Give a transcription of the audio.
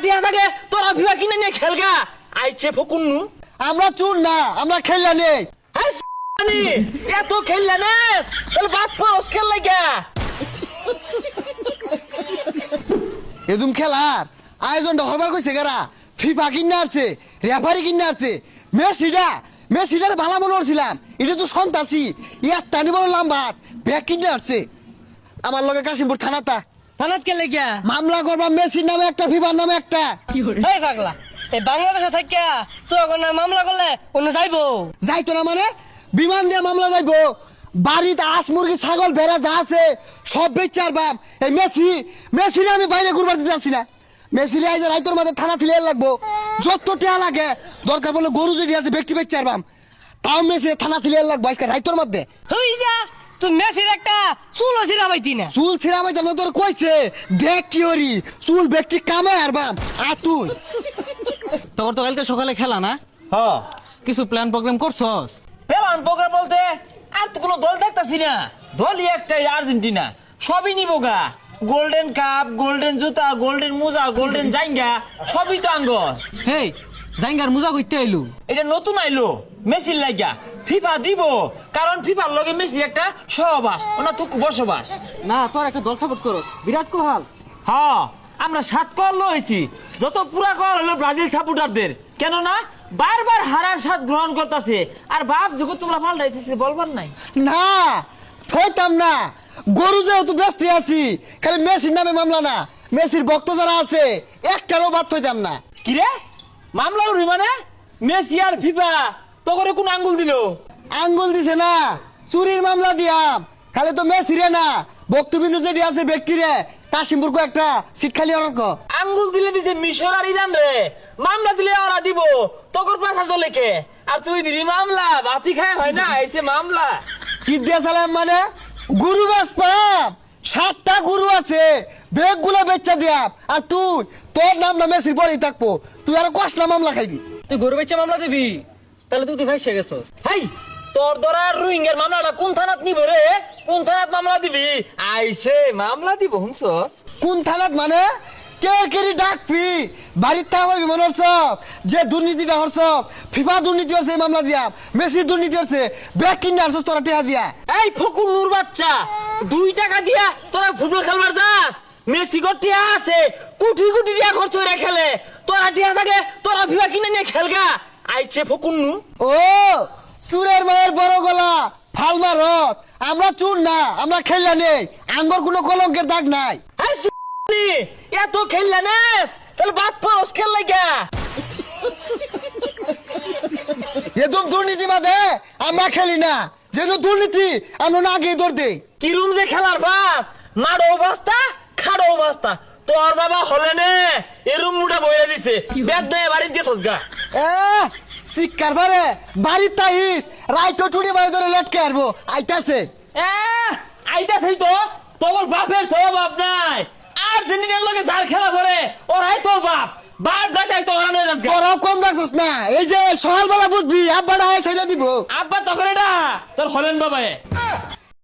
টিয়া থাকে তোরা ভিবা কিনে নিয়ে খেলগা আইছে ফকুন্নু। আমরা চুর না, আমরা খেললা নেই। এই সানি এত খেললা না তাহলে বাদ ফরস খেল লাগা। এদুম খেলার আয়োজনটা হরবার কইছে গারা। ফিফা কিনে আসছে, রেফারি কিনে আসছে। মেসিটার ভালো মনে করছিলাম, এটা তো সন্ত্রাসী। ইয়ার টানি বড় লাম্বাত ব্যাগ কিনে আসছে। আমার লগে কাশিমপুর থানাতা থানাত কে লেগিয়া মামলা করবা, মেসির নামে একটা, ফিফার নামে একটা। এই পাগলা, এই বাংলাদেশে থাকিয়া তুই এখন মামলা করলে অন্য যাইবো? যাইতো না মানে বিমান দিয়ে মামলা যাইবো। বাড়িতে আস মুরগি ছাগল ভেড়া যা আছে সব বেচার বাম। এই মেসিরে আমি বাইরে ঘুরবার দিতে আসছি না। মেসিরে আইজে রাইতর মাঝে থানা থিলে লাগবো। যত টেয়া লাগে দরকার পড়লে গরু যদি আছে ব্যক্তি বেচার বাম, তাও মেসিরে থানা থিলে লাগবো আজকে রাইতর মধ্যে। হই যা, তুই মেসির একটা চুল ছিড়া পাইতি না। চুল ছিড়া ভাই জানো তোর কইছে দেখ কি ওরি চুল ব্যক্তি কামায় আর বাম। আর তুই তোর তো কালকে সকালে খেলা না, হ কিছু প্ল্যান প্রোগ্রাম করছস? পেলাম পোকা বলতে আর তো কোনো দল দেখতাছি না। দলই একটাই, আর্জেন্টিনা। সবই নিবোগা, গোল্ডেন কাপ, গোল্ডেন জুতা, গোল্ডেন মোজা, গোল্ডেন জাইঙ্গা সবই তো আঙ্গর। হেই, জাইঙ্গার মুজা কইতে আইলু? এটা নতুন আইলো মেসির লাগা। ফিফা দিব কারণ ফিফার লগে মেসির একটা সহবাস, ওনা থুকু বসবাস। না, তোর একটা দল সাপোর্ট করস, বিরাট কোহলি। হ্যাঁ আমরা 7 কল লইছি, যত পুরা কল হলো ব্রাজিল সাপোর্টারদের। কেননা বারবার হারার স্বাদ গ্রহণ করতেছে আর বাপ যখন তোমরা পাল্টাইতেছে বলবার নাই। না থইতাম না, গরু যেহেতু ব্যস্ত আছি। খালি মেসির নামে মামলা না, মেসির ভক্ত যারা আছে একটারও বাদ থইতাম না। কিরে মামলা উড়ি মানে মেসি আর ফিফা তোকে কোন আঙ্গুল দিল? আঙ্গুল দিছে না, চুরির মামলা দিয়াম। খালি তো মেসিরে না, বক্তবিন্দু যেটি আছে ব্যক্তিরে কাশিমপুর একটা সিট খালি অর্ক। আঙ্গুল দিলে দিছে মিশর আর ইরান রে। মামলা দিলে ওরা দিব তোর পাশা চলে কে? আর তুই দিবি মামলা? বাতি খায় হয় না, এসে মামলা কি দিয়ে চালাম মানে গরু বেচ পাম। 7টা গরু আছে, বেগ গুলা বেচা দিয়াম। আর তুই তোর নাম না মেসির পরেই থাকবো, তুই আর কষলা মামলা খাইবি। তুই গরু বেচে মামলা দিবি? তাহলে তুই ভাই সে গেছস। হাই তোর ধরা রোহিঙ্গার মামলাটা কোন থানাত নিব রে? কোন থানাত মামলা দিবি? আইছে মামলা দিব হুনছস? কোন থানাত মানে কে কেরি ডাকবি? বাড়ির থামাবি মনে হচ্ছস যে দুর্নীতিটা হচ্ছস? ফিফা দুর্নীতি হচ্ছে এই মামলা দিয়া, মেসি দুর্নীতি হচ্ছে ব্যাগ কিনে আসছস তোরা টেহা দিয়া। এই ফকুর নূর বাচ্চা, 2 টাকা দিয়া তোরা ফুটবল খেলবার যাস? মেসি গটিয়া আছে কোটি কোটি টাকা খরচ করে খেলে, তোরা টিয়া থাকে তোরা ফিফা কিনে নিয়ে খেলগা আইছে ফকুর নু। ও চুরের মায়ের বড় গলা ফালমা রস। আমরা চুর না, আমরা খেললা নেই। আঙ্গর কোনো কলঙ্কের দাগ নাই। এই শুনি এত খেললা না তাহলে বাদ ফরস খেল লাগা। এদম দুর্নীতি বাদে আমরা খেলি না। যেন দুর্নীতি আমরা না আগে দৌড় দেই। কি রুম যে খেলার বাস, মারো অবস্থা খাড়ো অবস্থা। তোর বাবা হলে নে এরুম মুটা বইরা দিছে, বেদ দেয় বাড়ি দিয়ে সজগা। এ চিৎকার পারে বাড়ির তাইস রাইটো টুড়ি বাড়ি ধরে লটকে আসবো আইতাছে। আইতাছেই তো, তোর বাপের তো বাপ নাই। আর্জেন্টিনার লগে যার খেলা পরে ওরাই তোর বাপ। বাপ ডাকাই তো ওরা নিয়ে যাচ্ছে। তোরাও কম রাখছিস না, এই যে সকালবেলা বুঝবি আব্বাটা ছেড়ে দিব। আব্বা তখন এটা তোর হলেন বাবা।